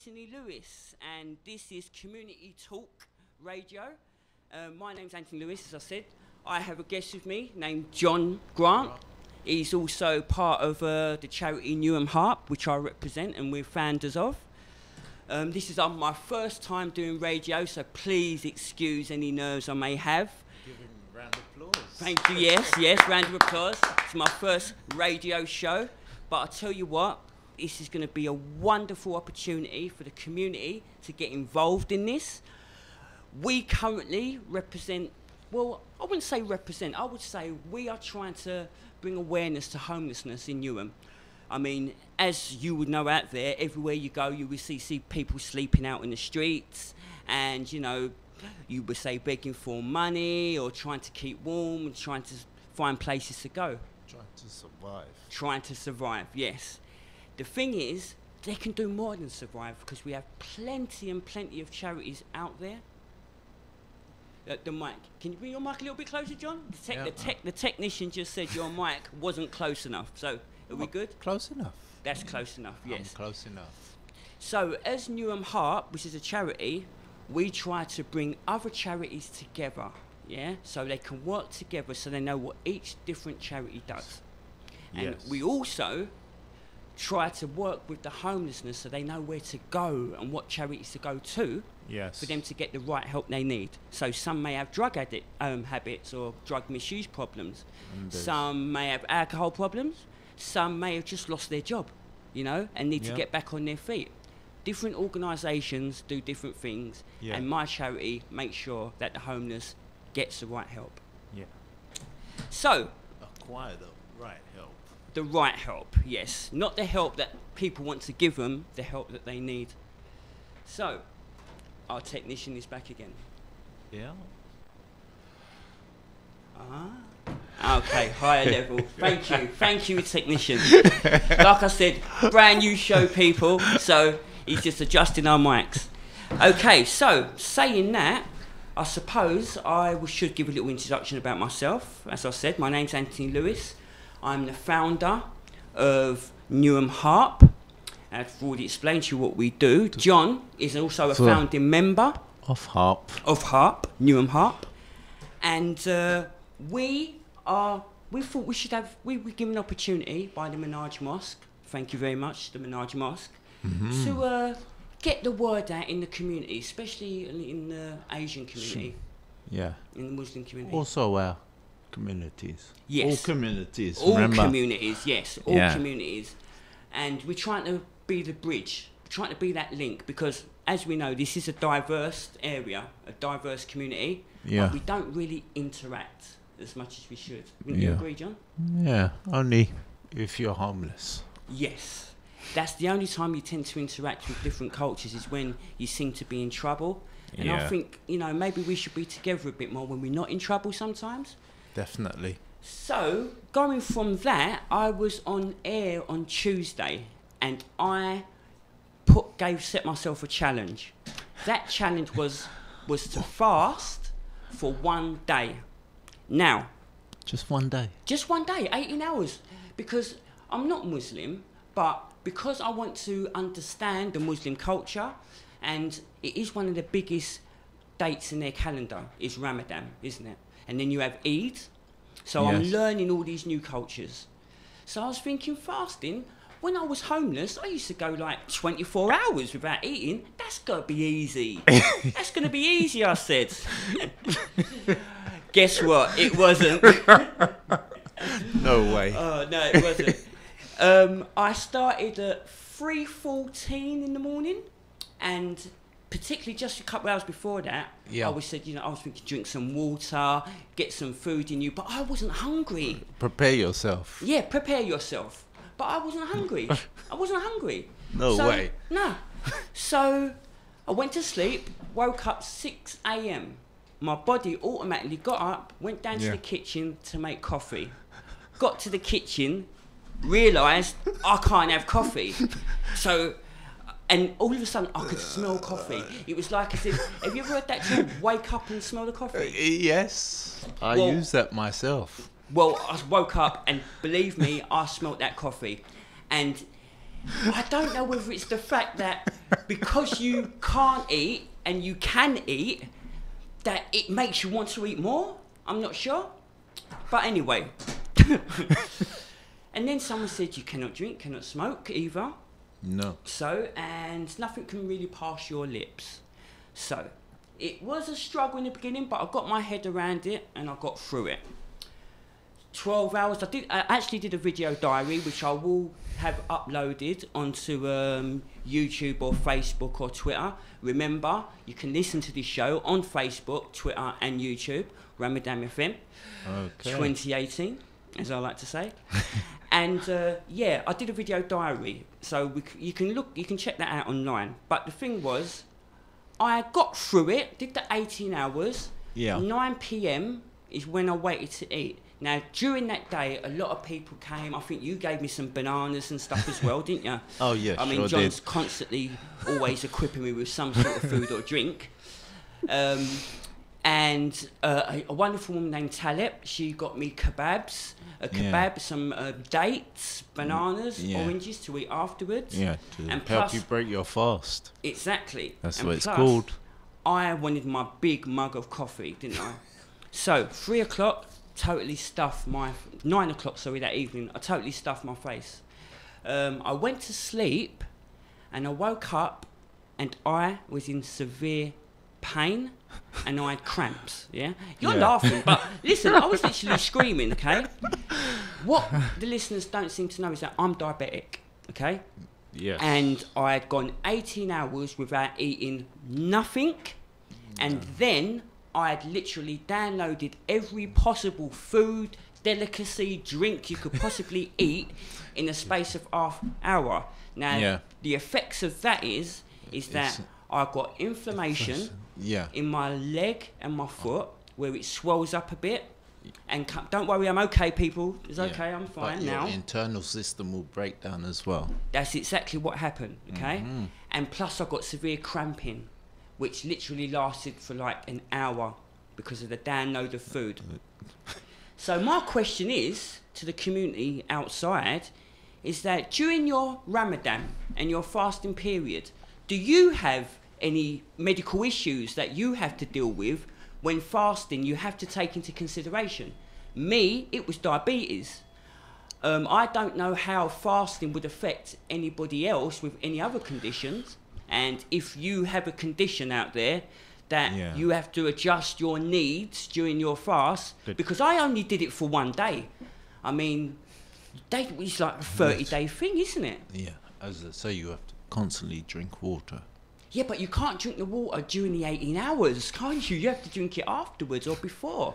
Anthony Lewis, and this is Community Talk Radio. My name's Anthony Lewis, as I said. I have a guest with me named John Grant. He's also part of the charity Newham Harp, which I represent and we're founders of. This is my first time doing radio, so please excuse any nerves I may have. Give him a round of applause. Thank you, yes, round of applause. It's my first radio show, but I'll tell you what, this is going to be a wonderful opportunity for the community to get involved in this. We currently represent, well, I wouldn't say represent, I would say we are trying to bring awareness to homelessness in Newham. I mean, as you would know out there, everywhere you go, you will see people sleeping out in the streets, and, you know, you would say begging for money or trying to keep warm and trying to find places to go. Trying to survive. Trying to survive, yes. The thing is, they can do more than survive because we have plenty and plenty of charities out there. The mic. Can you bring your mic a little bit closer, John? The technician just said your mic wasn't close enough. So, are we good? Close enough. That's close enough, yes. I'm close enough. So, as Newham Harp, which is a charity, we try to bring other charities together, yeah? So they can work together so they know what each different charity does. And Yes. we also try to work with the homelessness so they know where to go and what charities to go to Yes. for them to get the right help they need. So some may have drug habits or drug misuse problems. Some may have alcohol problems. Some may have just lost their job, you know, and need to get back on their feet. Different organisations do different things, and my charity makes sure that the homeless gets the right help. Yeah. So, Acquire the right help. the right help, yes. Not the help that people want to give them, the help that they need. So, our technician is back again. Yeah. Okay, higher level. Thank you, technician. Like I said, brand new show, people, so he's just adjusting our mics. Okay, so, saying that, I suppose should give a little introduction about myself. As I said, my name's Anthony Lewis. I'm the founder of Newham Harp. I've already explained to you what we do. John is also a founding member Of harp. of Harp, Newham Harp. And we thought we were given an opportunity by the Minaj Mosque, thank you very much, the Minaj Mosque, to get the word out in the community, especially in the Asian community, Yeah. in the Muslim community. Also our communities. Yes. All communities. All remember? communities, yes, all Yeah. communities. And we're trying to be the bridge, trying to be that link, because as we know, this is a diverse area, a diverse community, Yeah. but we don't really interact as much as we should. Wouldn't you Yeah. agree, John? Yeah. Only if you're homeless. Yes. That's the only time you tend to interact with different cultures is when you seem to be in trouble. And I Yeah. think, you know, maybe we should be together a bit more when we're not in trouble sometimes. Definitely. So, going from that, I was on air on Tuesday and I set myself a challenge. That challenge was to fast for 1 day. Now, Just one day. just 1 day, 18 hours. Because I'm not Muslim, but because I want to understand the Muslim culture, and it is one of the biggest dates in their calendar, is Ramadan, isn't it? And then you have Eid. So I'm Yes. learning all these new cultures. So I was thinking fasting, when I was homeless, I used to go like 24 hours without eating. That's got to be easy. That's going to be easy, I said. Guess what? It wasn't. No way. Oh, no, it wasn't. I started at 3:14 in the morning, and particularly just a couple of hours before that, Yeah. I was thinking drink some water, get some food in you, but I wasn't hungry. Prepare yourself. Yeah, prepare yourself. But I wasn't hungry. I wasn't hungry. No way. No. So I went to sleep, woke up 6 a.m. My body automatically got up, went down to Yeah. the kitchen to make coffee. Got to the kitchen, realised I can't have coffee. So, and all of a sudden I could smell coffee. It was like as if, have you ever heard that term, wake up and smell the coffee? Yes. I Well- use that myself. Well, I woke up and believe me, I smelt that coffee. And I don't know whether it's the fact that because you can't eat and you can eat, that it makes you want to eat more. I'm not sure. But anyway. And then someone said you cannot drink, cannot smoke either. No. So, and nothing can really pass your lips. So, it was a struggle in the beginning, but I got my head around it and I got through it. 12 hours. I actually did a video diary, which I will have uploaded onto YouTube or Facebook or Twitter. Remember, you can listen to this show on Facebook, Twitter and YouTube, Ramadan FM, Okay. 2018, as I like to say. And yeah, I did a video diary, so you can check that out online. But the thing was, I got through it, did the 18 hours. Yeah. 9 p.m. is when I waited to eat. Now, during that day, a lot of people came. I think you gave me some bananas and stuff as well, didn't you? Oh, yeah, I mean, sure John's did. constantly always equipping me with some sort of food or drink. And a wonderful woman named Taleb, she got me kebabs, some dates, bananas, Yeah. oranges to eat afterwards. Yeah, to And help plus- you break your fast. Exactly. That's And what it's plus, called. I wanted my big mug of coffee, didn't I? So, 3 o'clock, totally stuffed my... 9 o'clock, sorry, that evening, I totally stuffed my face. I went to sleep, and I woke up, and I was in severe pain, and I had cramps, yeah? You're Yeah. laughing, but listen, I was literally screaming, okay? What the listeners don't seem to know is that I'm diabetic, okay? Yes. And I had gone 18 hours without eating nothing. And then I had literally downloaded every possible food, delicacy, drink you could possibly eat in the space of half hour. Now, Yeah. the effects of that is that I got inflammation Yeah. in my leg and my foot where it swells up a bit. And don't worry, I'm okay, people. It's okay, I'm fine but now. Your internal system will break down as well. That's exactly what happened, okay? And plus I got severe cramping, which literally lasted for like an hour because of the download of food. So my question is, to the community outside, is that during your Ramadan and your fasting period, do you have any medical issues that you have to deal with when fasting you have to take into consideration? Me, it was diabetes. I don't know how fasting would affect anybody else with any other conditions. And if you have a condition out there that you have to adjust your needs during your fast, because I only did it for 1 day. I mean, it's like a 30-day thing, isn't it? Yeah. As I say, you have to constantly drink water. Yeah, but you can't drink the water during the 18 hours, can't you? You have to drink it afterwards or before.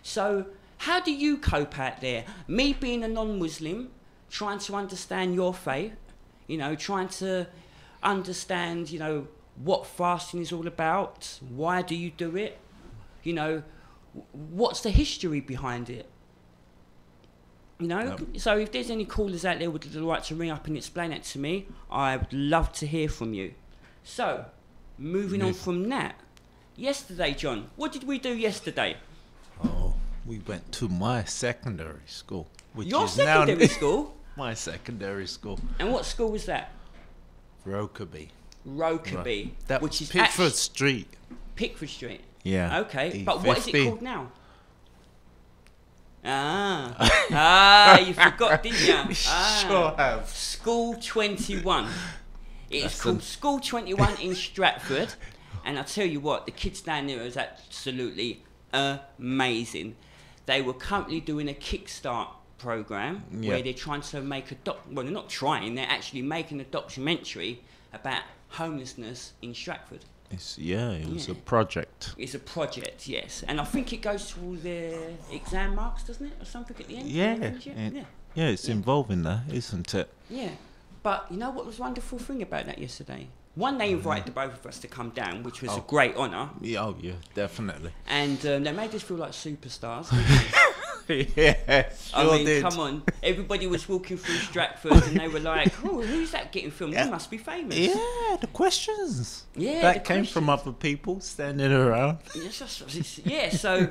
So how do you cope out there? Me being a non-Muslim, trying to understand your faith, you know, trying to understand, you know, what fasting is all about, why do you do it, you know, what's the history behind it? You know, so if there's any callers out there who would like to ring up and explain that to me, I would love to hear from you. So, moving on from that, yesterday, John, what did we do yesterday? Oh, we went to my secondary school. Which Your is secondary now school? My secondary school. And what school was that? Rokeby. Rokeby, That which is Pickford Street. Pickford Street. Yeah. Okay, but what is it E50. called now? You forgot, didn't you? Sure have. School 21. It's called School 21 in Stratford, and I tell you what, the kids down there is absolutely amazing. They were currently doing a Kickstart program where they're trying to make well, they're not trying, they're actually making a documentary about homelessness in Stratford. It was a project. It's a project, yes, and I think it goes to all their exam marks, doesn't it, or something at the end? Yeah, it's involving that, isn't it? Yeah, but you know what was a wonderful thing about that yesterday? One, they invited the both of us to come down, which was a great honour. Yeah, definitely. And they made us feel like superstars. Yeah, I sure mean, did. come on. Everybody was walking through Stratford and they were like, oh, who's that getting filmed? Yeah. He must be famous. Yeah, the questions. Yeah, that the came from other people standing around. Yeah, so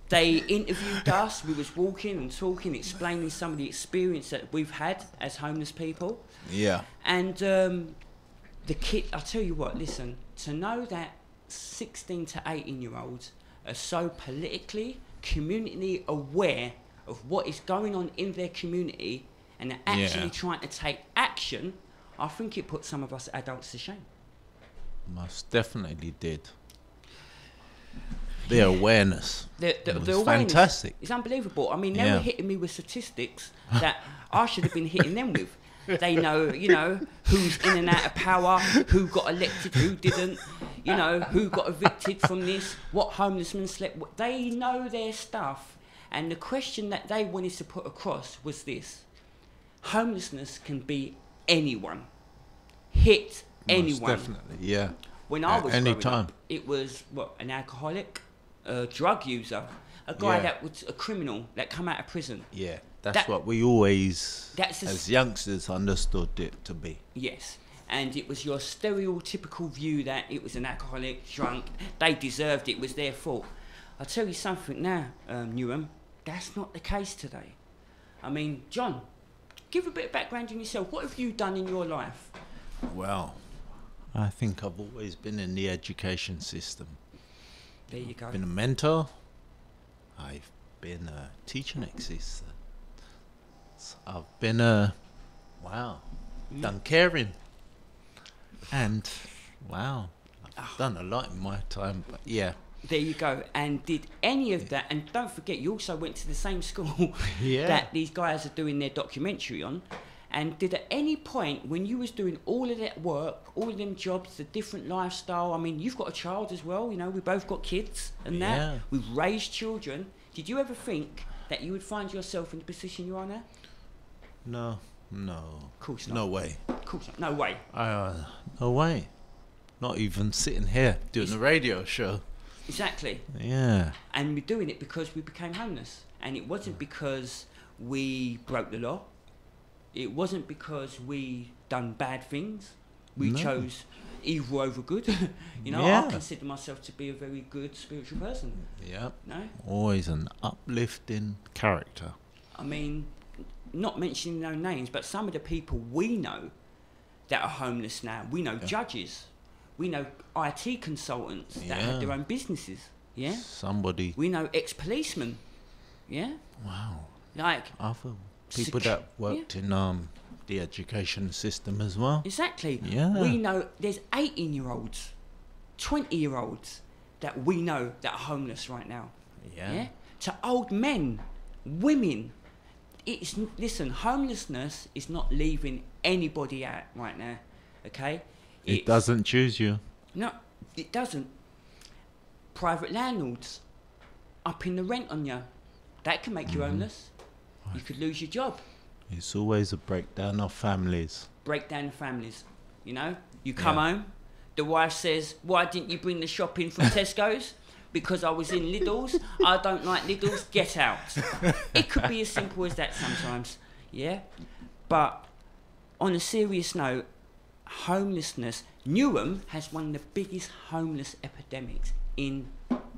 they interviewed us. We was walking and talking, explaining some of the experience that we've had as homeless people. Yeah. And the kid, I tell you what, listen, to know that 16 to 18-year-olds are so politically, community aware of what is going on in their community and are actually trying to take action, I think it put some of us adults to shame. Most definitely did. The awareness. The was awareness fantastic. is unbelievable. I mean, they were hitting me with statistics that I should have been hitting them with. They know, you know, who's in and out of power, who got elected, who didn't, you know, who got evicted from this, what homelessmen slept. They know their stuff. And the question that they wanted to put across was this: homelessness can be anyone, hit anyone. Most definitely, yeah. When I was growing time. up, it was an alcoholic, a drug user, a guy that was a criminal that come out of prison. Yeah, that's what we always, that's as youngsters, understood it to be. Yes, and it was your stereotypical view that it was an alcoholic, drunk, they deserved it, was their fault. I'll tell you something now, Newham, that's not the case today. I mean, John, give a bit of background on yourself. What have you done in your life? Well, I think I've always been in the education system. There you go. I've been a mentor. I've been a teaching assistant. I've been done caring. And, I've done a lot in my time, but yeah. There you go. And did any of that, and don't forget, you also went to the same school that these guys are doing their documentary on. And did at any point, when you was doing all of that work, all of them jobs, the different lifestyle, I mean, you've got a child as well, you know, we both got kids and that. Yeah. We've raised children. Did you ever think that you would find yourself in the position you are now? No. Of course not. No way. Of course not. No way. No way. Not even sitting here doing a radio show. Exactly. Yeah. And we're doing it because we became homeless. And it wasn't because we broke the law. It wasn't because we done bad things. We chose evil over good. You know, I consider myself to be a very good spiritual person. Yeah. No? Always an uplifting character. I mean, not mentioning no names, but some of the people we know that are homeless now, we know judges, we know IT consultants that have their own businesses. Yeah. Somebody. We know ex-policemen. Yeah. Wow. Like other people that worked in the education system as well. Exactly. Yeah. We know there's 18-year-olds, 20-year-olds that we know that are homeless right now. Yeah. To old men, women. Listen, homelessness is not leaving anybody out right now. Okay? It doesn't choose you. No, it doesn't. Private landlords upping the rent on you. That can make you homeless. You could lose your job. It's always a breakdown of families. Breakdown of families. You know, you come home, the wife says, "Why didn't you bring the shopping from Tesco's?" "Because I was in Lidl's. I don't like Lidl's. Get out." It could be as simple as that sometimes. Yeah. But on a serious note, homelessness. Newham has one of the biggest homeless epidemics in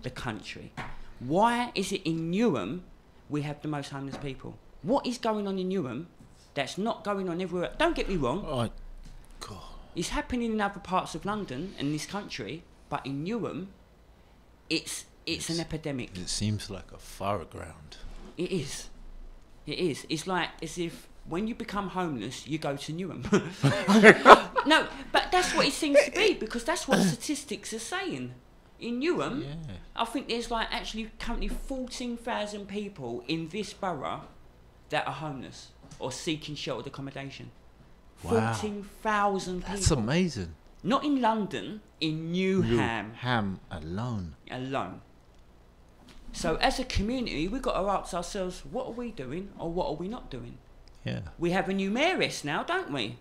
the country. Why is it in Newham we have the most homeless people? What is going on in Newham that's not going on everywhere? Don't get me wrong. Oh, God. It's happening in other parts of London and this country, but in Newham, it's an epidemic. It seems like a foreground. It is. It is. It's like as if when you become homeless, you go to Newham. No, but that's what it seems to be, because that's what statistics are saying. In Newham, I think there's like actually currently 14,000 people in this borough that are homeless or seeking sheltered accommodation. Wow. 14,000 people. That's amazing. Not in London, in Newham. Newham alone. Alone. So as a community, we've got to ask ourselves, what are we doing or what are we not doing? Yeah. We have a new mayoress now, don't we?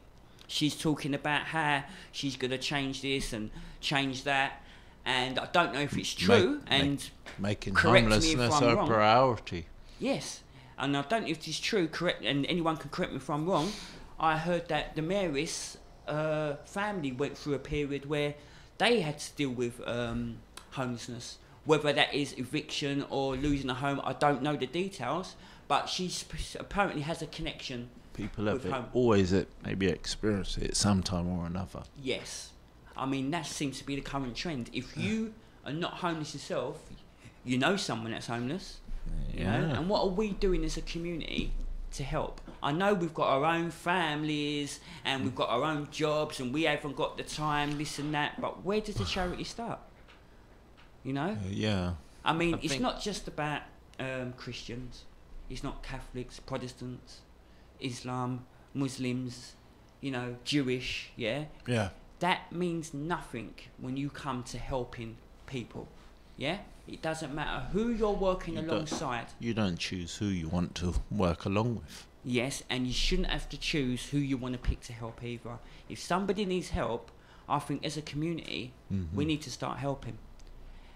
She's talking about how she's going to change this and change that. And I don't know if it's true. Making correct me if homelessness I'm a wrong. priority. Yes. And I don't know if it's true, correct, and anyone can correct me if I'm wrong. I heard that the mayoress family went through a period where they had to deal with homelessness. Whether that is eviction or losing a home, I don't know the details. But she apparently has a connection People have with home. always maybe experienced it sometime or another. Yes. I mean, that seems to be the current trend. If you are not homeless yourself, you know someone that's homeless. You know? And what are we doing as a community to help? I know we've got our own families and we've got our own jobs and we haven't got the time, this and that, but where does the charity start? You know? Yeah. I mean, it's not just about Christians. It's not Catholics, Protestants, Islam, Muslims, you know, Jewish, yeah? Yeah. That means nothing when you come to helping people, yeah? It doesn't matter who you're working alongside. You don't choose who you want to work along with. Yes, and you shouldn't have to choose who you want to pick to help either. If somebody needs help, I think as a community, we need to start helping.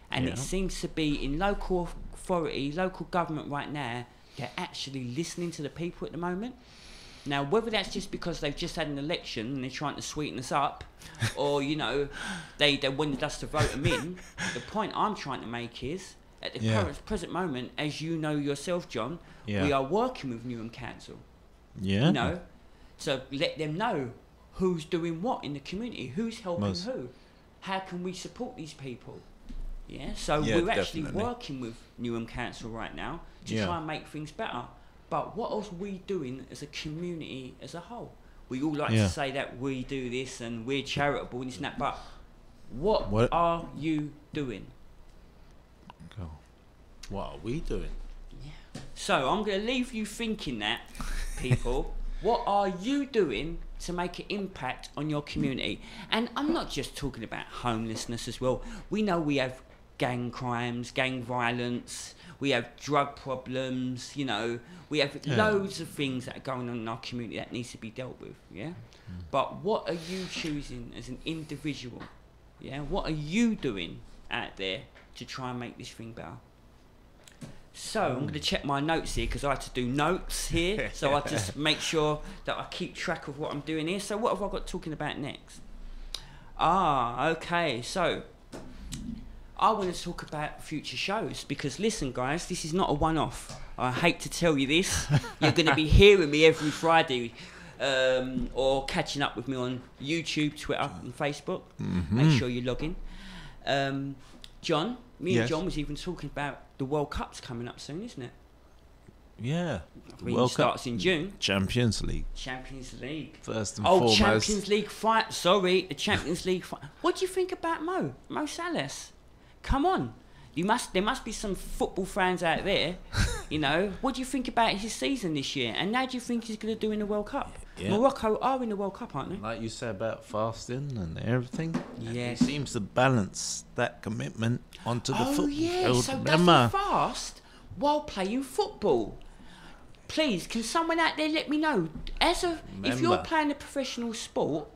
And it seems to be in local authority, local government right now, they're actually listening to the people at the moment. Now, whether that's just because they've just had an election and they're trying to sweeten us up, or, you know, they wanted us to vote them in, the point I'm trying to make is, at the present moment, as you know yourself, John, we are working with Newham Council. Yeah. You know, so let them know who's doing what in the community, who's helping who, how can we support these people. Yeah, so we're actually working with Newham Council right now to try and make things better. But what else are we doing as a community as a whole? We all like to say that we do this and we're charitable and this and that, but what are you doing? What are we doing? Yeah. So I'm going to leave you thinking that, people. What are you doing to make an impact on your community? And I'm not just talking about homelessness as well. We know we have gang crimes, gang violence, we have drug problems, you know, we have loads of things that are going on in our community that needs to be dealt with, yeah? But what are you choosing as an individual, yeah? What are you doing out there to try and make this thing better? So I'm going to check my notes here because I had to do notes here, so I just make sure that I keep track of what I'm doing here. So what have I got talking about next? Okay, so I want to talk about future shows because listen guys, this is not a one-off. I hate to tell you this. You're going to be hearing me every Friday or catching up with me on YouTube, Twitter and Facebook. Make sure you log in. John, and John was even talking about the World Cup's coming up soon, isn't it? Yeah. World starts in June. Champions League. Champions League. First and foremost. Champions League fight. Sorry, the Champions League fight. What do you think about Mo Salah? Come on. There must be some football fans out there, you know. What do you think about his season this year? And how do you think he's going to do in the World Cup? Yeah. Morocco are in the World Cup, aren't they? Like you said about fasting and everything. Yeah. He seems to balance that commitment onto the football field. So does he fast while playing football? Please, can someone out there let me know? If you're playing a professional sport,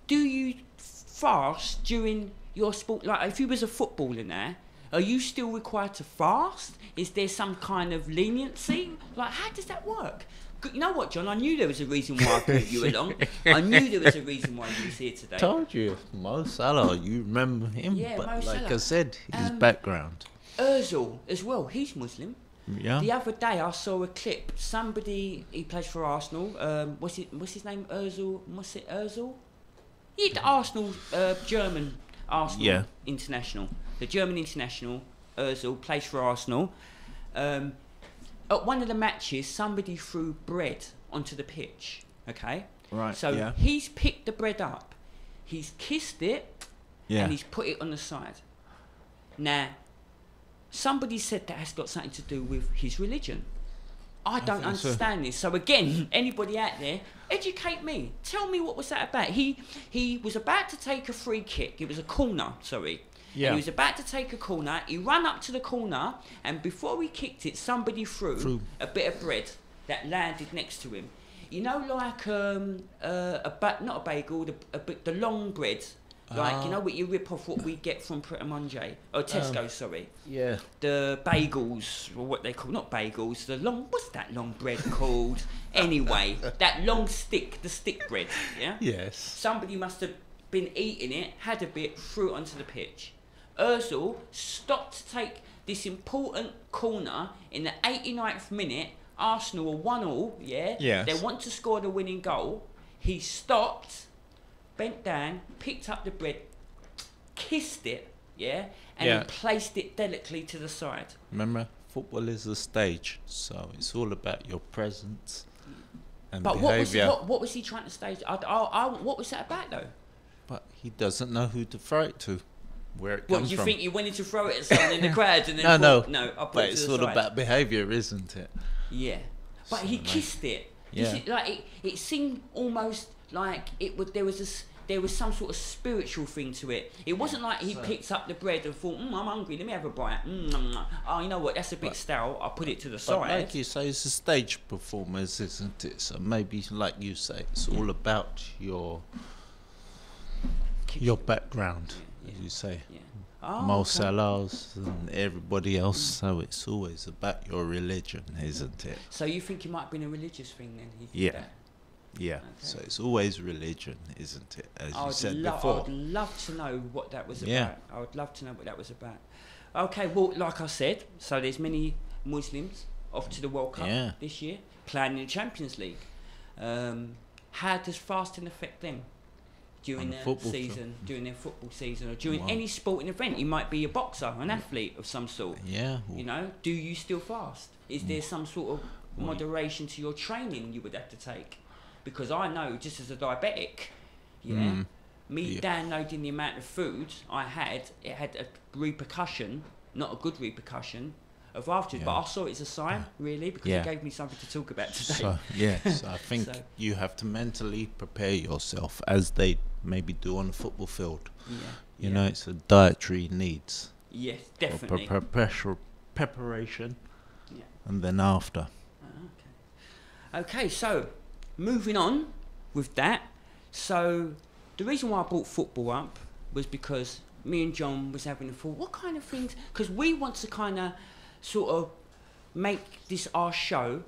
do you fast during your sport? Like, if you was a footballer now, are you still required to fast? Is there some kind of leniency? Like, how does that work? You know what, John? I knew there was a reason why I brought you along. I knew there was a reason why you was here today. Told you, Mo Salah. You remember him? Yeah, but Mo Salah. Like I said, his background. Ozil as well. He's Muslim. Yeah. The other day I saw a clip. Somebody, he plays for Arsenal. What's his name? Ozil. What's it? Ozil. Yeah, the Arsenal, German Arsenal international. The German international, Ozil, plays for Arsenal. At one of the matches, somebody threw bread onto the pitch. Okay. Right. So he's picked the bread up, he's kissed it, and he's put it on the side. Now, somebody said that has got something to do with his religion. I don't understand this. So again, anybody out there, educate me. Tell me what was that about. He was about to take a free kick. It was a corner, sorry. Yeah. And he was about to take a corner. He ran up to the corner, and before he kicked it, somebody threw a bit of bread that landed next to him. You know, like not a bagel, the long bread. Like, you know what you rip off what we get from Pret a Manger or Tesco, sorry. Yeah. The bagels, or what they call, not bagels, what's that long bread called? Anyway, that long stick, the stick bread, yeah? Yes. Somebody must have been eating it, had a bit, threw it onto the pitch. Ozil stopped to take this important corner in the 89th minute Arsenal are 1-1, yeah? Yes. They want to score the winning goal. He stopped, bent down, picked up the bread, kissed it, yeah? And Yeah. he placed it delicately to the side. Remember, football is a stage, so it's all about your presence and But behaviour. what was he trying to stage? What was that about, though? But he doesn't know who to throw it to, where it What, comes you from. think he wanted to throw it at someone in the crowd and then No, thought, no, I'll put but it to it's the all side. about behaviour, isn't it? Yeah, but he So, kissed it. Yeah. It seemed almost like there was some sort of spiritual thing to it. It wasn't like he picked up the bread and thought, I'm hungry, let me have a bite. Oh, you know what, that's a bit stale, I'll put it to the But side. like you say, it's a stage performance, isn't it? So maybe, like you say, it's all about your background, as you say. Yeah. Oh, Mo okay. Salah's and everybody else, so it's always about your religion, isn't it? So you think it might have been a religious thing then? He did Yeah. that? Yeah, Okay. so it's always religion, isn't it? As you said I before. would love to know what that was Yeah. about. I would love to know what that was about. Okay, well, like I said, so there's many Muslims off to the World Cup Yeah. this year, playing in the Champions League. How does fasting affect them during On their football season, during their football season, or during Wow. any sporting event? You might be a boxer, an athlete of some sort. Yeah. You know, do you still fast? Is there some sort of Well, moderation to your training you would have to take? Because I know, just as a diabetic, me Yeah. downloading the amount of food I had, it had a repercussion, not a good repercussion, of afterwards. But Yeah. I saw it as a sign, really, because Yeah. it gave me something to talk about today. So, yes, I think So- you have to mentally prepare yourself, as they maybe do on the football field. Yeah. You know, it's a dietary needs. Yes, Or definitely. preparation, Yeah. and then after. Okay, so moving on with that. So the reason why I brought football up was because me and John was having a thought, what kind of things, because we want to kind of sort of make this our show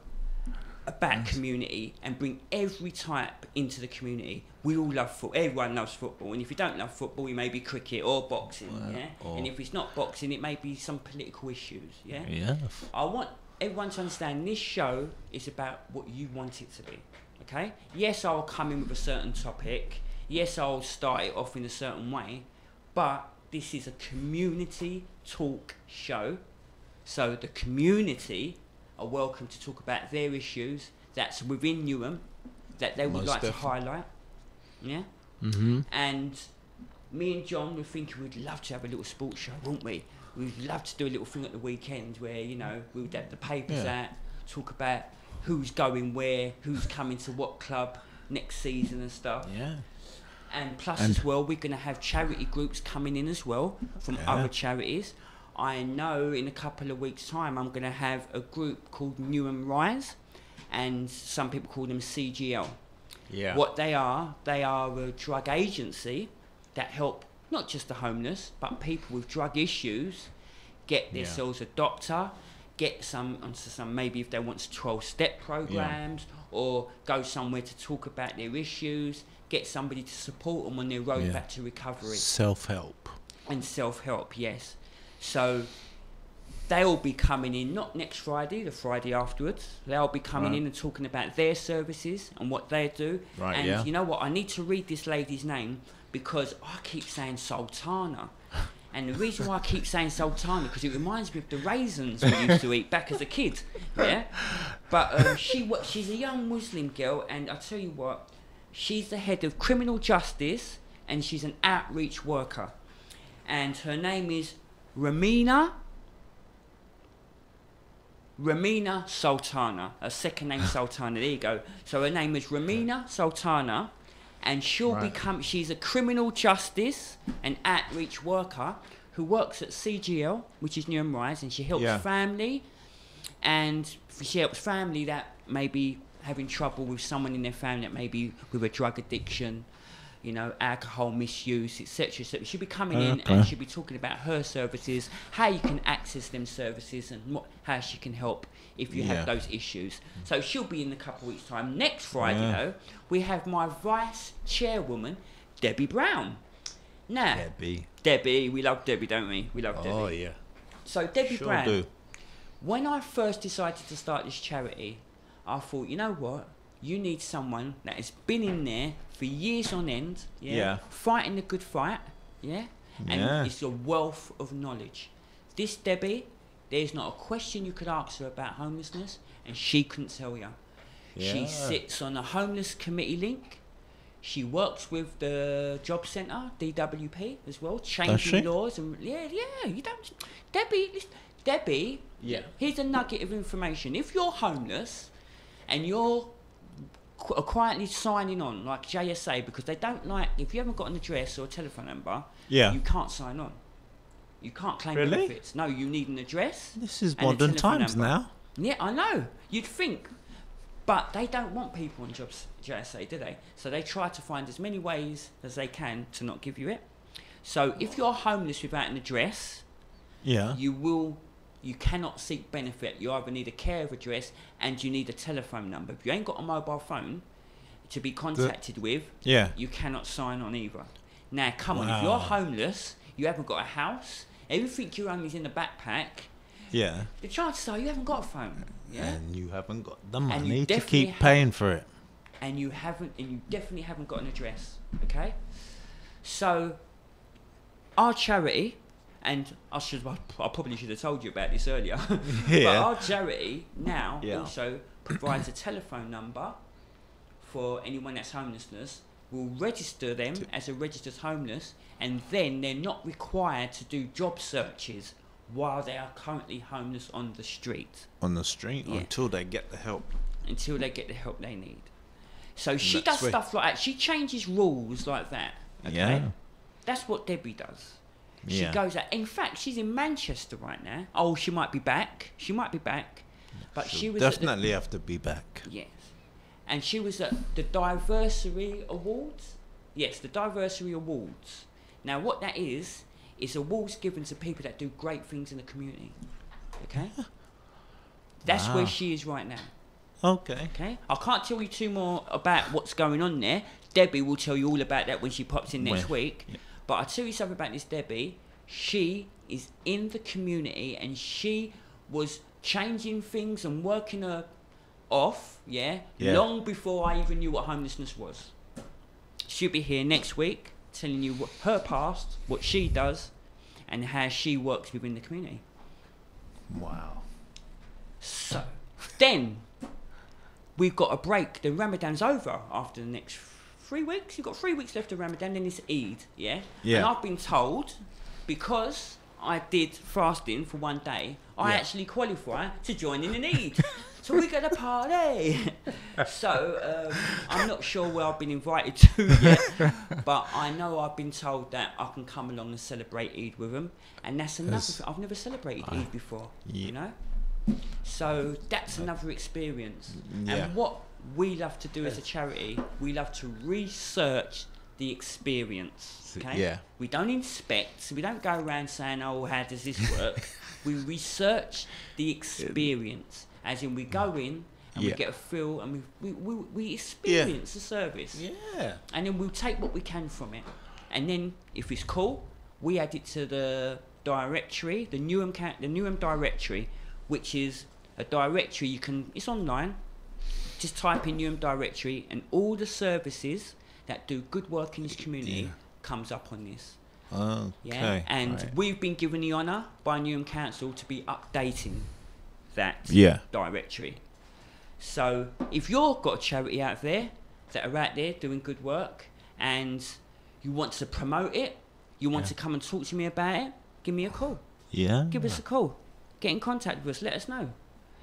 about community and bring every type into the community. We all love football, everyone loves football, and if you don't love football, it may be cricket or boxing, and if it's not boxing, it may be some political issues, Yeah. I want everyone to understand this show is about what you want it to be, okay? Yes, I'll come in with a certain topic. Yes, I'll start it off in a certain way. But this is a community talk show. So the community are welcome to talk about their issues that's within Newham that they would Most like to definitely. highlight. Yeah? Mm-hmm. And me and John were thinking we'd love to have a little sports show, wouldn't we? We'd love to do a little thing at the weekend where, you know, we would have the papers Yeah. out, talk about who's going where, who's coming to what club next season and stuff. Yeah. And plus And- as well, we're going to have charity groups coming in as well from Yeah. other charities. I know in a couple of weeks' time I'm going to have a group called Newham Rise, and some people call them CGL. Yeah. What they are a drug agency that help not just the homeless, but people with drug issues get Yeah. themselves a doctor, get onto some maybe if they want 12-step programs, or go somewhere to talk about their issues, get somebody to support them on their road Yeah. back to recovery. Self-help. And self-help, yes. So they'll be coming in, not next Friday, the Friday afterwards. They'll be coming Right. in and talking about their services and what they do. Right, and yeah. you know what? I need to read this lady's name because I keep saying Sultana. And the reason why I keep saying Sultana, because it reminds me of the raisins we used to eat back as a kid. Yeah? But she's a young Muslim girl, and I tell you what, she's the head of criminal justice, and she's an outreach worker. And her name is Ramina Sultana. Her second name is Sultana. There you go. So her name is Ramina Sultana, and she'll Right. she's a criminal justice and outreach worker who works at CGL, which is Newham Rise, and she helps Yeah. family, and she helps family that may be having trouble with someone in their family that may be with a drug addiction, you know, alcohol misuse, etc. So she'll be coming in and Okay. she'll be talking about her services, how you can access them services, and how she can help if you Yeah. have those issues. So she'll be in a couple of weeks' time. Next Friday, Yeah. though, we have my vice chairwoman, Debbie Brown. Now, Debbie, we love Debbie, don't we? We love Debbie. Oh, yeah. So Debbie Sure Brown, do. When I first decided to start this charity, I thought, you know what? You need someone that has been in there for years on end, fighting the good fight, and it's a wealth of knowledge. This Debbie, there's not a question you could ask her about homelessness, and she couldn't tell you. Yeah. She sits on a homeless committee link. She works with the job centre, DWP, as well, changing laws. And you don't... Debbie, here's a nugget of information. If you're homeless and you're quietly signing on, like JSA, because they don't like... If you haven't got an address or a telephone number, you can't sign on. You can't claim benefits. No, you need an address. This is modern times now. Yeah, I know. You'd think. But they don't want people on jobs, JSA, do they? So they try to find as many ways as they can to not give you it. So if you're homeless without an address, you cannot seek benefit. You either need a care of address and you need a telephone number. If you ain't got a mobile phone to be contacted with, you cannot sign on either. Now, come on, if you're homeless, you haven't got a house, everything you own is in a backpack, the chances are you haven't got a phone. And you haven't got the money to keep paying for it. And you definitely haven't got an address. Okay? So our charity, and I probably should have told you about this earlier. But our charity now also provides a telephone number for anyone that's homelessness. We'll register them as a registered homeless, and then they're not required to do job searches while they are currently homeless on the street. On the street? Until they get the help. Until they get the help they need. So she does stuff like that. She changes rules like that. Okay? Yeah. That's what Debbie does. She goes out. In fact, she's in Manchester right now. Oh, she might be back. But she was definitely have to be back. Yes. And she was at the Diversity Awards. Yes, the Diversity Awards. Now, what that is awards given to people that do great things in the community. Okay? That's where she is right now. Okay. I can't tell you too more about what's going on there. Debbie will tell you all about that when she pops in next week. Yeah. But I'll tell you something about this Debbie. She is in the community and she was changing things and working her off, long before I even knew what homelessness was. She'll be here next week telling you what her past, what she does, and how she works within the community. Wow. So, then we've got a break. The Ramadan's over after the next 3 weeks. You've got 3 weeks left of Ramadan, then it's Eid, And I've been told, because I did fasting for 1 day, I actually qualify to join in an Eid. So we're going to party. So I'm not sure where I've been invited to yet, but I know I've been told that I can come along and celebrate Eid with them. And that's another thing. I've never celebrated Eid before, you know? So that's another experience. And what we love to do as a charity, we love to research the experience. Okay? Yeah. We don't inspect. We don't go around saying, "Oh, how does this work?" We research the experience, as in we go in and we get a feel and we experience the service. Yeah. And then we'll take what we can from it, and then if it's cool, we add it to the directory, the Newham directory, which is a directory it's online. Just type in Newham directory and all the services that do good work in this community comes up on this. Okay. And we've been given the honour by Newham Council to be updating that directory. So if you've got a charity out there that are out there doing good work and you want to promote it, you want to come and talk to me about it, give me a call. Yeah. Give us a call. Get in contact with us. Let us know.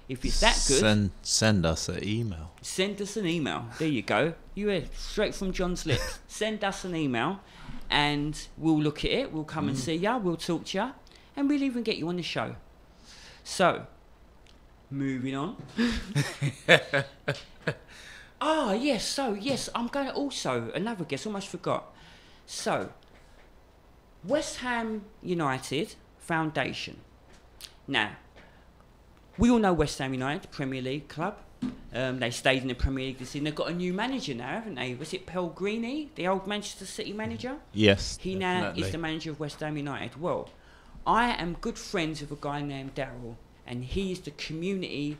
If it's that good, send us an email. Send us an email. There you go. You heard straight from John's lips. Send us an email, and we'll look at it. We'll come and see you. We'll talk to you, and we'll even get you on the show. So, moving on. Yes. So, yes, I'm going to also another guest. Almost forgot. So, West Ham United Foundation. Now, we all know West Ham United, Premier League club. They stayed in the Premier League this season. They've got a new manager now, haven't they? Was it Pellegrini, the old Manchester City manager? Yes. He now is the manager of West Ham United. Well, I am good friends with a guy named Darryl, and he is the community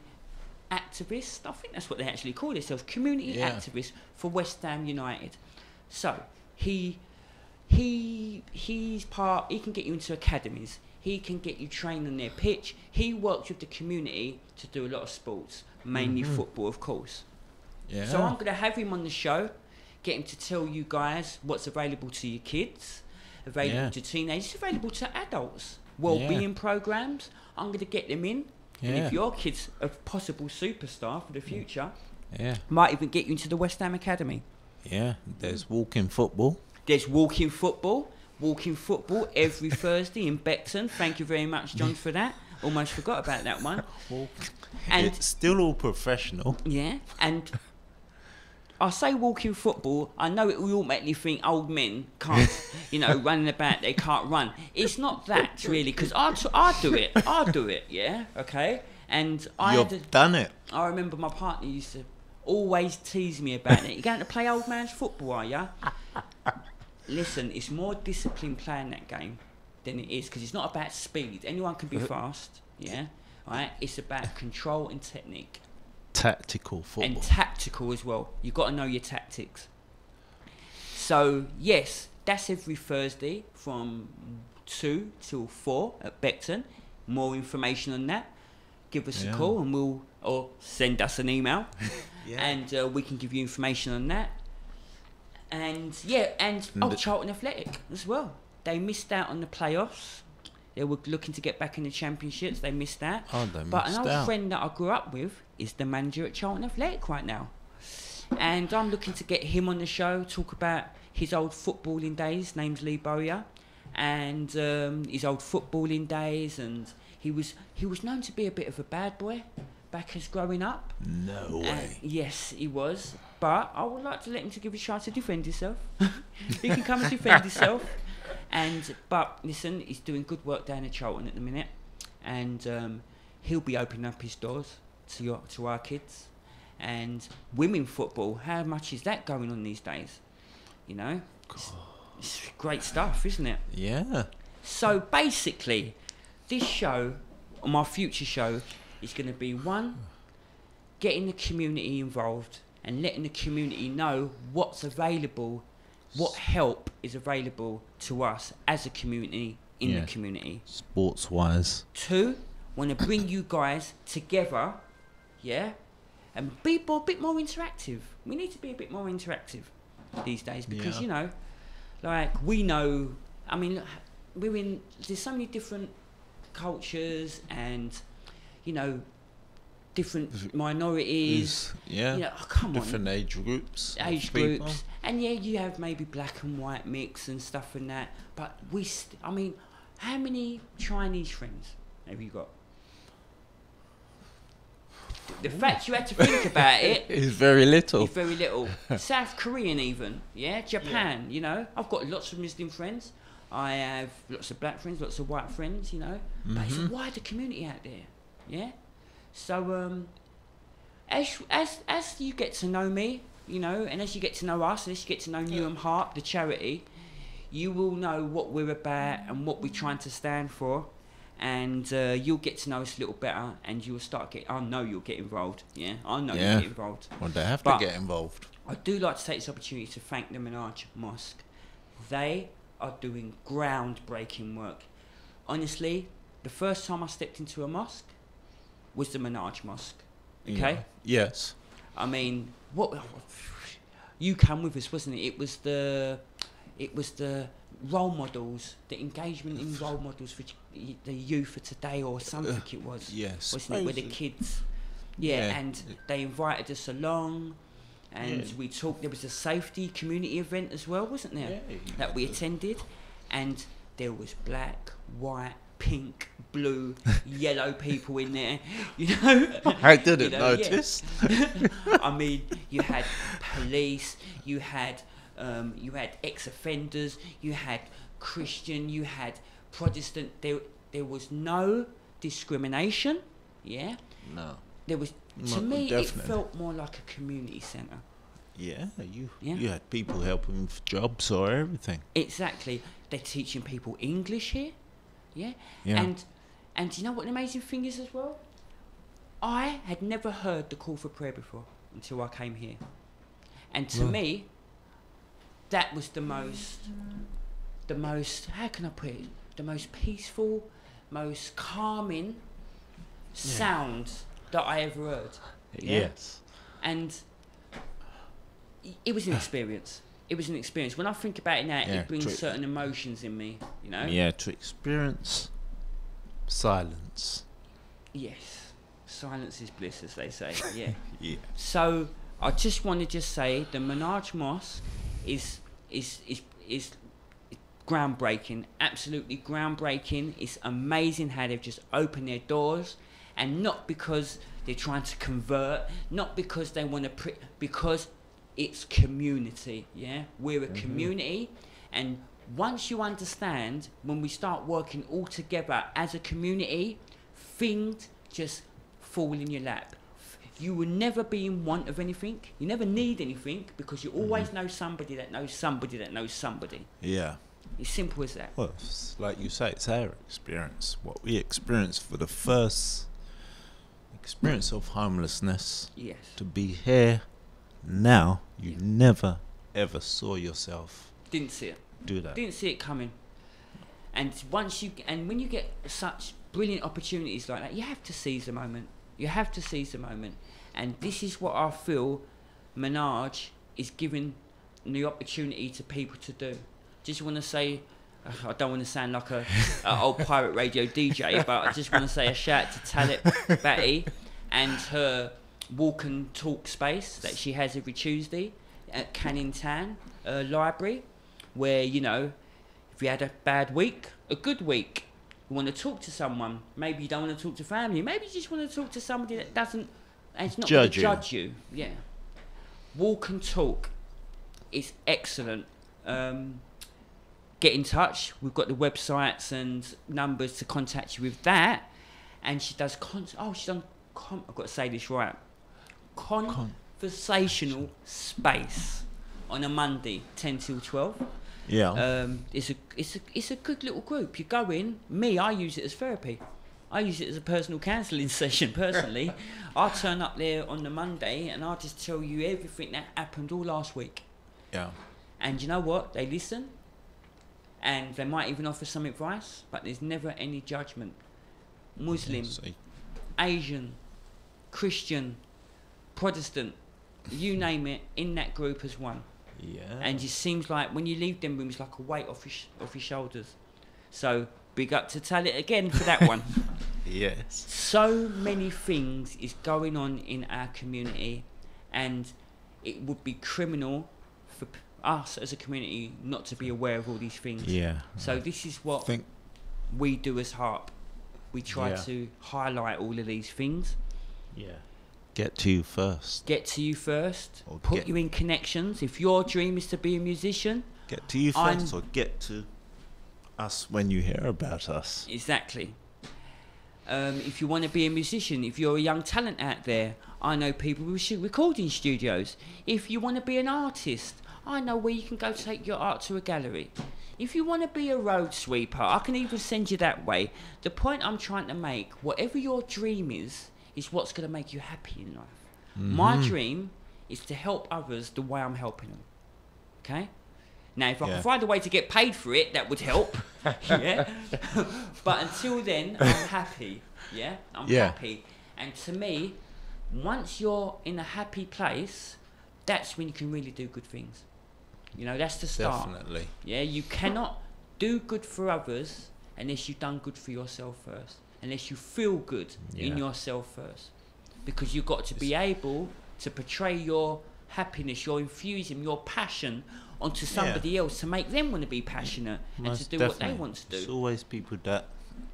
activist. I think that's what they actually call themselves, community activist for West Ham United. So he's part. He can get you into academies. He can get you trained on their pitch. He works with the community to do a lot of sports, mainly football, of course. Yeah. So I'm going to have him on the show, get him to tell you guys what's available to your kids, available to teenagers, available to adults. Well-being programs. I'm going to get them in. Yeah. And if your kid's a possible superstar for the future, Yeah. might even get you into the West Ham Academy. Yeah. There's walking football. There's walking football every Thursday in Beckton. Thank you very much, John, for that. Almost forgot about that one. And it's still all professional. yeah, and I say walking football, I know it will automatically think old men can't, running about, they can't run. It's not that, really, because I do it, yeah, okay? And You've done it. I remember my partner used to always tease me about it. You're going to play old man's football, are you? Listen, it's more discipline playing that game than it is, because it's not about speed. Anyone can be fast, yeah? Right? It's about control and technique. Tactical football. And tactical as well. You've got to know your tactics. So, yes, that's every Thursday from 2 till 4 at Beckton. More information on that, give us a call and or send us an email. And we can give you information on that. And Charlton Athletic as well. They missed out on the playoffs. They were looking to get back in the championships. They missed that. But an old friend that I grew up with is the manager at Charlton Athletic right now. And I'm looking to get him on the show, talk about his old footballing days. Name's Lee Bowyer. And his old footballing days. And he was known to be a bit of a bad boy back as growing up. No way. Yes, he was. But I would like to let him to give a chance to defend himself. He can come and defend himself. But listen, he's doing good work down at Charlton at the minute, and he'll be opening up his doors to our kids. And women football, how much is that going on these days? It's great stuff, isn't it? Yeah. So basically, this show, or my future show, is going to be getting the community involved and letting the community know what's available, what help is available to us as a community in the community. Sports wise. 2, want to bring you guys together, and be a bit more interactive. We need to be a bit more interactive these days because, we know, there's so many different cultures and, different minorities. Come on. Different age groups. And you have maybe black and white mix and stuff and that. But how many Chinese friends have you got? The fact you had to think about it is very little. It's very little. South Korean even, Japan, I've got lots of Muslim friends. I have lots of black friends, lots of white friends, But it's a wider community out there, So, as you get to know me, and as you get to know us, and as you get to know Newham Harp, the charity, you will know what we're about and what we're trying to stand for, and you'll get to know us a little better, and you'll I know you'll get involved, I know you'll get involved. Well, they have to get involved. I do like to take this opportunity to thank the Minhaj Mosque. They are doing groundbreaking work. Honestly, the first time I stepped into a mosque was the Minhaj Mosque. Okay? Yes. What you come with us, wasn't it? It was the role models, the engagement in role models for the youth for today, or something it was. Yes. Wasn't it? With the kids. And they invited us along, and we talked. There was a safety community event as well, wasn't there? That we attended, and there was black, white, pink, blue, yellow people in there, I didn't notice. You had police, you had ex-offenders, you had Christian, you had Protestant. There was no discrimination. No. There was. To me, it felt more like a community centre. You had people helping with jobs or everything. Exactly. They're teaching people English here. And you know what the amazing thing is as well? I had never heard the call for prayer before until I came here. And to me, that was the most, how can I put it? The most peaceful, most calming sound that I ever heard. Yeah? Yes. And it was an experience. It was an experience. When I think about it now, it brings certain emotions in me, you know? Yeah, to experience silence. Yes. Silence is bliss, as they say, yeah. Yeah. So, I just want to say the Minaj Mosque is groundbreaking, absolutely groundbreaking. It's amazing how they've just opened their doors, and not because they're trying to convert, not because they want to, because it's community, yeah? We're a community, and once you understand, when we start working all together as a community, things just fall in your lap. You will never be in want of anything. You never need anything, because you always know somebody that knows somebody that knows somebody. Yeah. It's simple as that. Well, it's like you say, it's our experience. What we experienced for the first experience of homelessness. Yes. To be here now, you never ever saw yourself Didn't see it. do that. Didn't see it coming. And when you get such brilliant opportunities like that, you have to seize the moment. You have to seize the moment. And this is what I feel Minaj is giving the opportunity to people to do. Just want to say, I don't want to sound like a old pirate radio DJ, but I just want to say a shout to Talit Batty and her walk and talk space that she has every Tuesday at Canning Town Library, where, you know, if you had a bad week, a good week, you want to talk to someone, maybe you don't want to talk to family, maybe you just want to talk to somebody that doesn't, and it's not going to judge you. Yeah. Walk and talk is excellent. Get in touch. We've got the websites and numbers to contact you with that. And she does I've got to say this right. Conversational space on a Monday, 10 till 12. Yeah. It's a good little group. You go in. I use it as therapy. I use it as a personal counselling session. Personally, I turn up there on the Monday and I just tell you everything that happened all last week. Yeah. And you know what? They listen, and they might even offer some advice, but there's never any judgment. Muslim, Asian, Christian, Protestant, you name it, in that group as one. Yeah. And it seems like when you leave them rooms, like a weight off your shoulders. So big up to Talit again for that one. Yes. So many things is going on in our community, and it would be criminal for us as a community not to be aware of all these things. Yeah. So this is what we do as HARP. We try to highlight all of these things. Yeah. Get to you first. Get to you first. Put you in connections. If your dream is to be a musician, get to you first, or get to us when you hear about us. Exactly. If you want to be a musician, if you're a young talent out there, I know people with recording studios. If you want to be an artist, I know where you can go take your art to a gallery. If you want to be a road sweeper, I can even send you that way. The point I'm trying to make, whatever your dream is what's going to make you happy in life. Mm-hmm. My dream is to help others the way I'm helping them. Okay? Now, if I can find a way to get paid for it, that would help. Yeah. But until then, I'm happy. Yeah? I'm happy. And to me, once you're in a happy place, that's when you can really do good things. You know, that's the start. Definitely. Yeah, you cannot do good for others unless you've done good for yourself first. Unless you feel good in yourself first. Because you've got to be able to portray your happiness, your enthusiasm, your passion onto somebody else to make them want to be passionate and to do what they want to do. It's always people that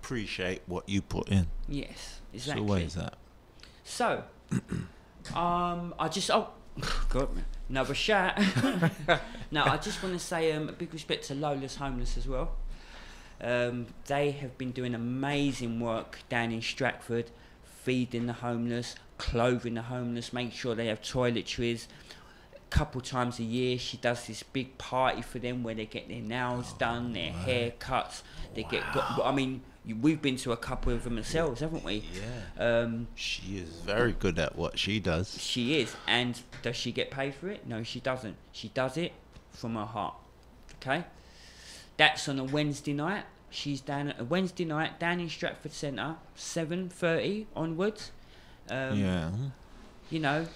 appreciate what you put in. Yes, exactly. It's always that. So, God, another shout. No, I just want to say a big respect to Lola's Homeless as well. They have been doing amazing work down in Stratford, feeding the homeless, clothing the homeless, making sure they have toiletries, couple times a year she does this big party for them where they get their nails done, their haircuts. They I mean, we've been to a couple of them ourselves, haven't we? Yeah. She is very good at what she does. She is. And does she get paid for it? No, she doesn't. She does it from her heart. Okay? That's on a Wednesday night. She's down at a Wednesday night down in Stratford Centre, 7:30 onwards. Yeah. You know,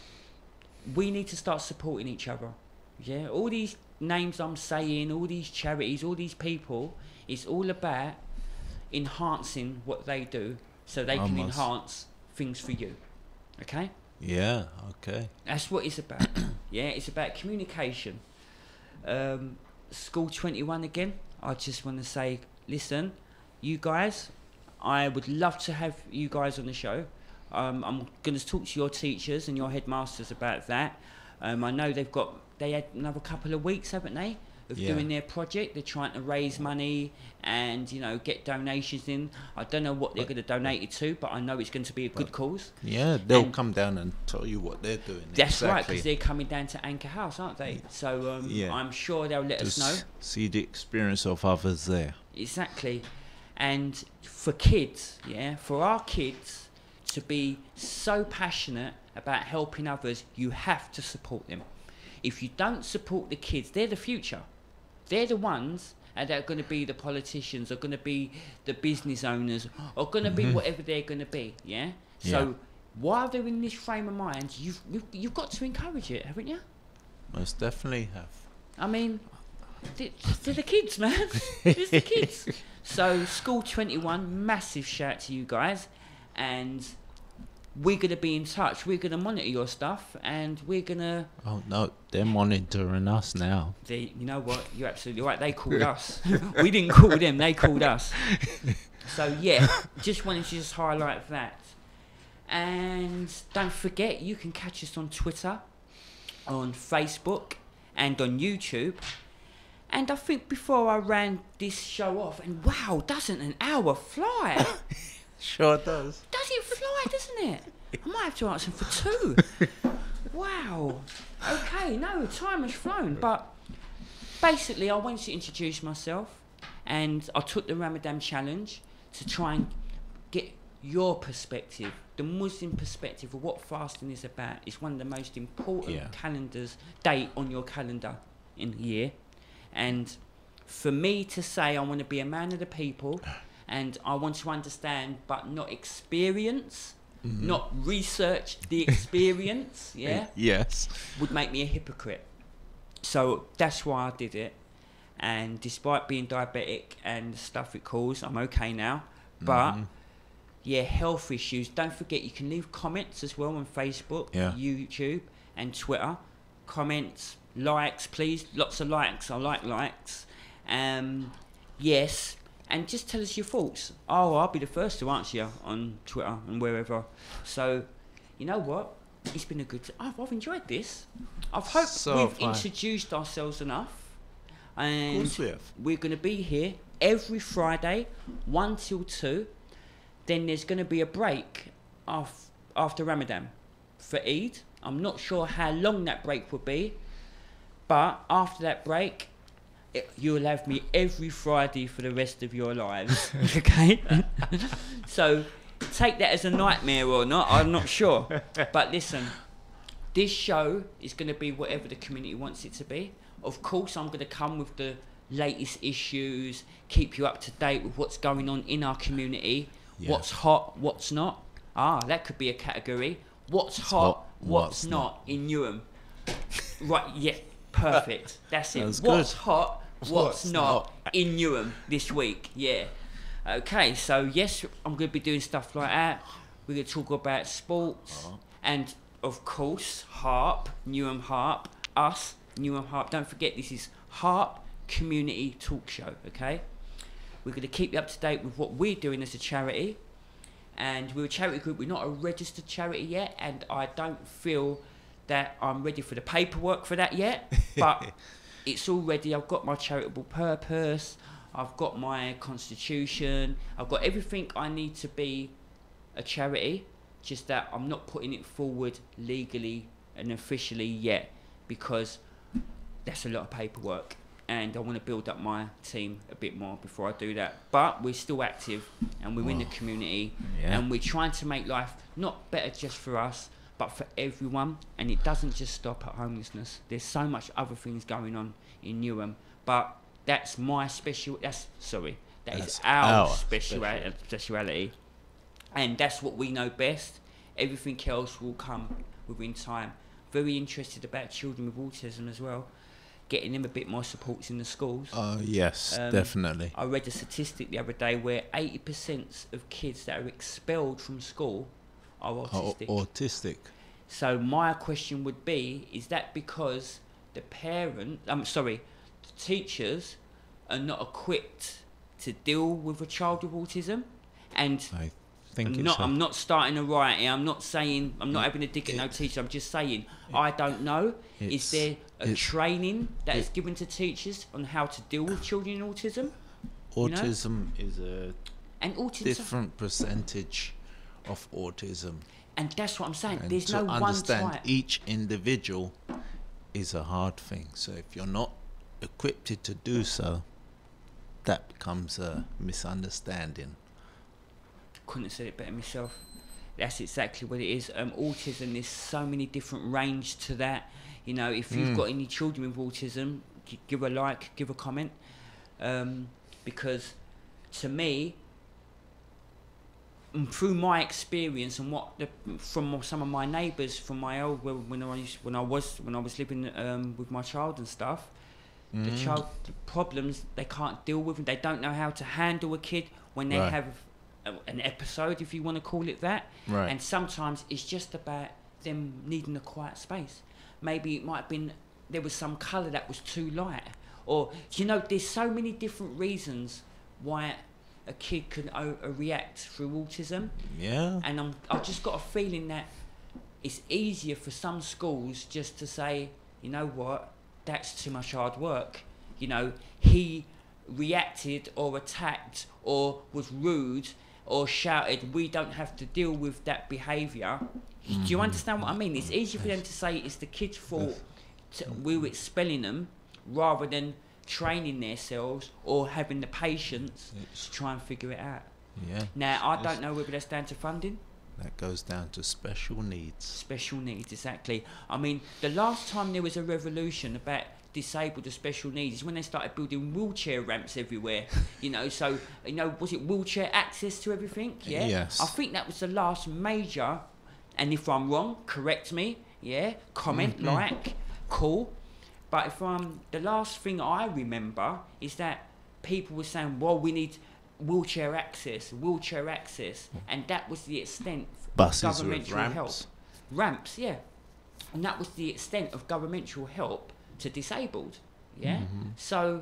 we need to start supporting each other. Yeah, all these names I'm saying, all these charities, all these people, it's all about enhancing what they do so they can enhance things for you. Okay? Yeah, okay. That's what it's about. Yeah, it's about communication. School 21 again, I just want to say, listen, you guys, I would love to have you guys on the show. I'm going to talk to your teachers and your headmasters about that. I know they had another couple of weeks, haven't they, of doing their project. They're trying to raise money and, you know, get donations in. I don't know what they're going to donate it to, but I know it's going to be a good cause. Yeah, they'll come down and tell you what they're doing. That's right, because they're coming down to Anchor House, aren't they? So I'm sure they'll let us know. See the experience of others there. Exactly. And for kids, for our kids to be so passionate about helping others, you have to support them. If you don't support the kids, they're the future. They're the ones that are going to be the politicians, are going to be the business owners, are going to be whatever they're going to be. Yeah. So while they're in this frame of mind, you've got to encourage it, haven't you? Most definitely have. I mean, they're the kids, man. It's the kids. So School 21, massive shout to you guys, and we're going to be in touch. We're going to monitor your stuff, and we're going to... Oh, no, they're monitoring us now. You know what? You're absolutely right. They called us. We didn't call them. They called us. So, yeah, just wanted to just highlight that. And don't forget, you can catch us on Twitter, on Facebook, and on YouTube. And I think before I ran this show off, and wow, doesn't an hour fly? Sure does. Does it fly, doesn't it? I might have to answer for 2. Wow. Okay, no, time has flown. But basically, I wanted to introduce myself, and I took the Ramadan challenge to try and get your perspective, the Muslim perspective of what fasting is about. It's one of the most important date on your calendar in the year. And for me to say I want to be a man of the people, and I want to understand but not experience, not research the experience, yes, would make me a hypocrite. So that's why I did it. And despite being diabetic and the stuff it caused, I'm okay now. But health issues. Don't forget, you can leave comments as well on Facebook, YouTube, and Twitter. Comments, likes, please. Lots of likes. I like likes. Yes. And just tell us your thoughts. Oh, I'll be the first to answer you on Twitter and wherever. So, you know what? It's been a good... I've enjoyed this. I've hoped we've introduced ourselves enough. And of course we have. We're going to be here every Friday, 1 till 2. Then there's going to be a break after Ramadan for Eid. I'm not sure how long that break will be. But after that break... you'll have me every Friday for the rest of your lives, okay? So take that as a nightmare or not, I'm not sure. But listen, this show is going to be whatever the community wants it to be. Of course, I'm going to come with the latest issues, keep you up to date with what's going on in our community, what's hot, what's not. That could be a category. What's hot, what's not in Newham. Right, yeah, perfect. That's it. What's hot, what's not in Newham this week. Okay, so yes, I'm going to be doing stuff like that. We're going to talk about sports and of course Harp, Newham Harp, us, Newham Harp. Don't forget, this is Harp Community Talk Show. Okay, we're going to keep you up to date with what we're doing as a charity, and we're a charity group. We're not a registered charity yet, and I don't feel that I'm ready for the paperwork for that yet, but it's all ready. I've got my charitable purpose, I've got my constitution, I've got everything I need to be a charity, just that I'm not putting it forward legally and officially yet. because that's a lot of paperwork, and I want to build up my team a bit more before I do that. But we're still active, and we're in the community, and we're trying to make life not better just for us, but for everyone. And it doesn't just stop at homelessness. There's so much other things going on in Newham, but that's my that is our speciality, and that's what we know best. Everything else will come within time. Very interested about children with autism as well, getting them a bit more supports in the schools. Oh yes, definitely. I read a statistic the other day where 80% of kids that are expelled from school are autistic. Autistic. So my question would be, is that because the teachers are not equipped to deal with a child with autism? And I think I'm not starting a riot here. I'm not having a dig at no teacher. I'm just saying, I don't know. Is there a training that is given to teachers on how to deal with children in autism? Autism is a different autism, percentage of autism. And that's what I'm saying. And there's to no understand one type. each individual is a hard thing. So if you're not equipped to do so, that becomes a misunderstanding. Couldn't have said it better myself. That's exactly what it is. Autism, there's so many different range to that. You know, if you've got any children with autism, give a like, give a comment, because to me, through my experience and from some of my neighbours, from my old when I was living with my child and stuff, the problems they can't deal with, and they don't know how to handle a kid when they have an episode, if you want to call it that. Right. And sometimes it's just about them needing a quiet space. Maybe it might have been there was some colour that was too light, or there's so many different reasons why a kid can react through autism. Yeah. And I've just got a feeling that it's easier for some schools just to say, you know what, that's too much hard work. He reacted or attacked or was rude or shouted, we don't have to deal with that behaviour. Do you understand what I mean? It's easier for them to say it's the kid's fault, we were expelling them, rather than training themselves or having the patience to try and figure it out. Yeah. Now, I don't know whether that's down to funding. That goes down to special needs. Special needs, exactly. I mean, the last time there was a revolution about disabled or special needs is when they started building wheelchair ramps everywhere. So, was it wheelchair access to everything? Yeah. Yes. I think that was the last major, and if I'm wrong, correct me, comment, cool. But the last thing I remember is that people were saying, well, we need wheelchair access, and that was the extent Buses of governmental with help. Ramps, yeah. And that was the extent of governmental help to disabled, yeah? So,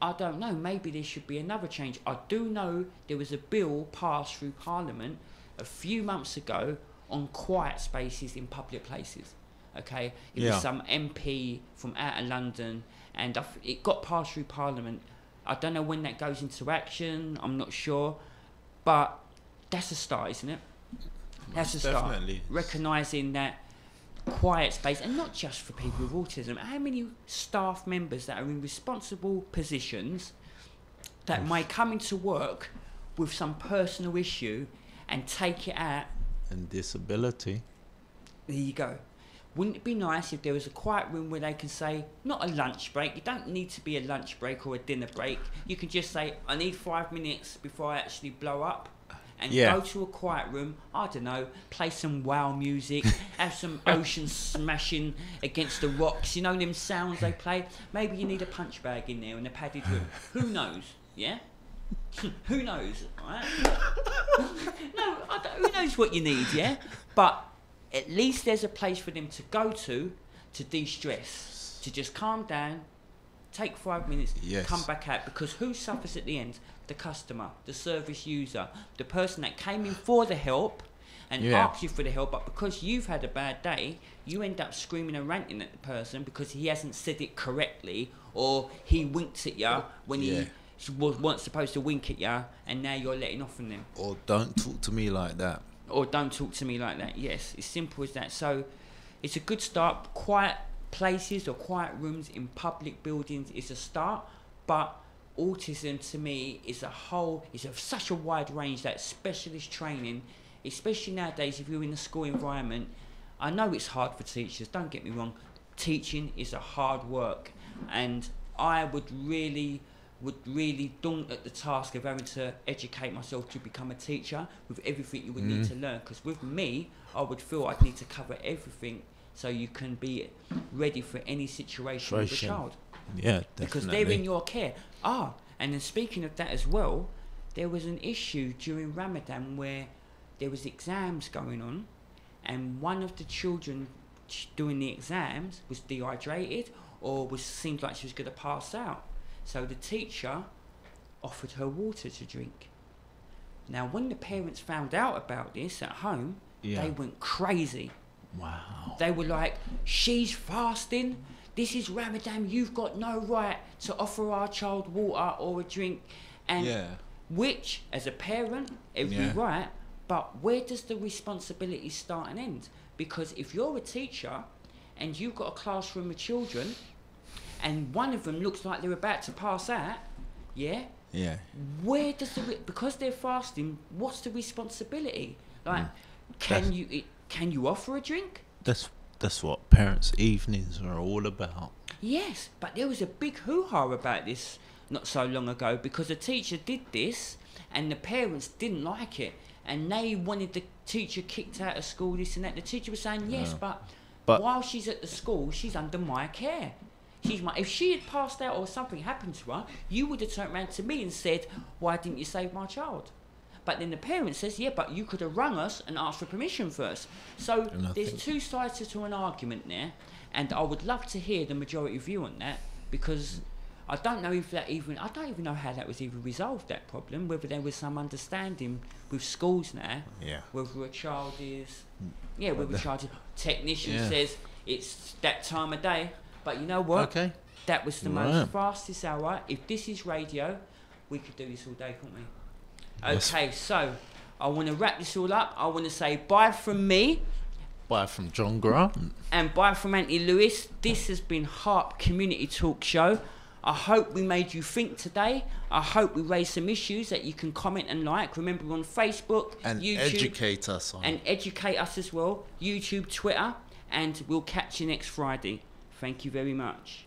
I don't know, maybe there should be another change. I do know there was a bill passed through Parliament a few months ago on quiet spaces in public places. Okay, it was some MP from out of London, and it got passed through Parliament. I don't know when that goes into action. I'm not sure, but that's a start, isn't it? That's a start. Definitely. Recognising that quiet space, and not just for people with autism. How many staff members that are in responsible positions that may come into work with some personal issue and take it out? And disability. There you go. Wouldn't it be nice if there was a quiet room where they can say, not a lunch break, it don't need to be a lunch break or a dinner break. You can just say, I need 5 minutes before I actually blow up. And go to a quiet room, I don't know, play some wow music, have some ocean smashing against the rocks, them sounds they play. Maybe you need a punch bag in there in a padded room. Who knows, yeah? Who knows, right? No, who knows what you need, yeah? But at least there's a place for them to go to de-stress, to just calm down, take 5 minutes, come back out. Because who suffers at the end? The customer, the service user, the person that came in for the help and asked you for the help, but because you've had a bad day, you end up screaming and ranting at the person because he hasn't said it correctly, or he winked at you when he wasn't supposed to wink at you, and now you're letting off on them. Or don't talk to me like that. Or don't talk to me like that. Yes, it's simple as that. So it's a good start. Quiet places or quiet rooms in public buildings is a start, but autism to me is such a wide range that specialist training, especially nowadays if you're in a school environment. I know it's hard for teachers, don't get me wrong, teaching is a hard work, and I would really daunt at the task of having to educate myself to become a teacher with everything you would need to learn, because with me I would feel I'd need to cover everything so you can be ready for any situation with a child. Yeah, definitely. Because they're in your care. And then speaking of that as well, there was an issue during Ramadan where there was exams going on, and one of the children doing the exams was dehydrated or seemed like she was going to pass out. So the teacher offered her water to drink. Now, when the parents found out about this at home, they went crazy. Wow. They were like, she's fasting. This is Ramadan. You've got no right to offer our child water or a drink. And which, as a parent, every right, but where does the responsibility start and end? Because if you're a teacher and you've got a classroom of children and one of them looks like they're about to pass out, where does because they're fasting, what's the responsibility? Like, can you offer a drink? That's what parents' evenings are all about. Yes, but there was a big hoo-ha about this not so long ago because the teacher did this and the parents didn't like it and they wanted the teacher kicked out of school, this and that. The teacher was saying, yes, but while she's at the school, she's under my care. If she had passed out or something happened to her, you would have turned around to me and said, why didn't you save my child? But then the parent says, yeah, but you could have rung us and asked for permission first. So there's two sides to an argument there, and I would love to hear the majority view on that, because I don't know if I don't even know how that was even resolved, that problem, whether there was some understanding with schools now, whether a child is, whether a child is, technician says it's that time of day, but you know what? Okay. That was the most fastest hour. If this is radio, we could do this all day, couldn't we? Okay, so I want to wrap this all up. I want to say bye from me. Bye from John Grant. And bye from Anthony Lewis. This has been Harp Community Talk Show. I hope we made you think today. I hope we raised some issues that you can comment and like. Remember, we're on Facebook, and YouTube. Educate us on. And educate us as well. YouTube, Twitter. And we'll catch you next Friday. Thank you very much.